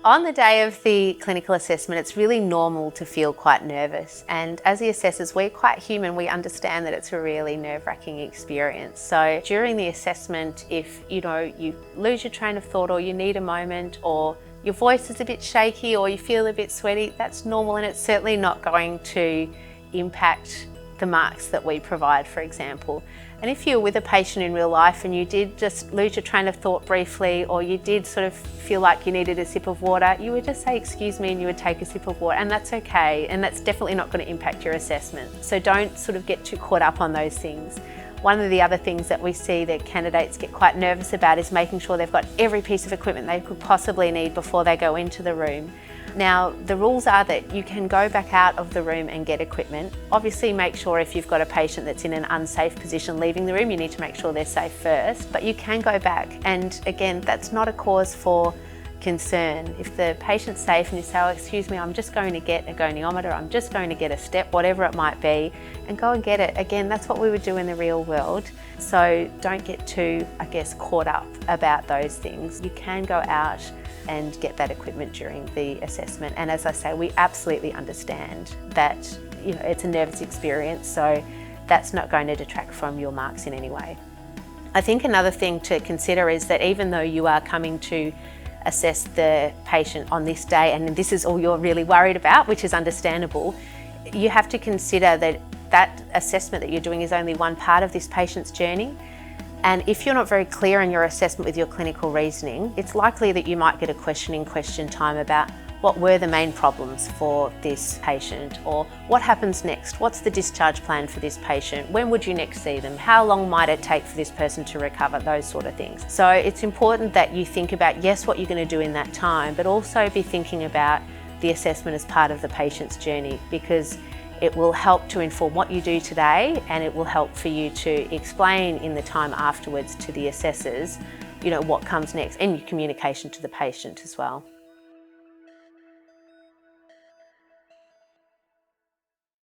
On the day of the clinical assessment, it's really normal to feel quite nervous. And as the assessors, we're quite human. We understand that it's a really nerve-wracking experience. So during the assessment, if you lose your train of thought, or you need a moment, or your voice is a bit shaky, or you feel a bit sweaty, that's normal, and it's certainly not going to impact the marks that we provide, for example. And if you're with a patient in real life and you did just lose your train of thought briefly, or you did sort of feel like you needed a sip of water, you would just say, "Excuse me," and you would take a sip of water, and that's okay. And that's definitely not going to impact your assessment. So don't sort of get too caught up on those things. One of the other things that we see that candidates get quite nervous about is making sure they've got every piece of equipment they could possibly need before they go into the room. Now, the rules are that you can go back out of the room and get equipment. Obviously, make sure if you've got a patient that's in an unsafe position leaving the room, you need to make sure they're safe first, but you can go back. And again, that's not a cause for concern. If the patient's safe and you say, "Oh, excuse me, I'm just going to get a goniometer, I'm just going to get a step," whatever it might be, and go and get it. Again, that's what we would do in the real world. So don't get too, caught up about those things. You can go out and get that equipment during the assessment. And as I say, we absolutely understand that it's a nervous experience, so that's not going to detract from your marks in any way. I think another thing to consider is that even though you are coming to assess the patient on this day, and this is all you're really worried about, which is understandable, you have to consider that that assessment that you're doing is only one part of this patient's journey. And if you're not very clear in your assessment with your clinical reasoning, it's likely that you might get a question time about what were the main problems for this patient, or what happens next? What's the discharge plan for this patient? When would you next see them? How long might it take for this person to recover? Those sort of things. So it's important that you think about, yes, what you're going to do in that time, but also be thinking about the assessment as part of the patient's journey, because it will help to inform what you do today, and it will help for you to explain in the time afterwards to the assessors, what comes next, and your communication to the patient as well.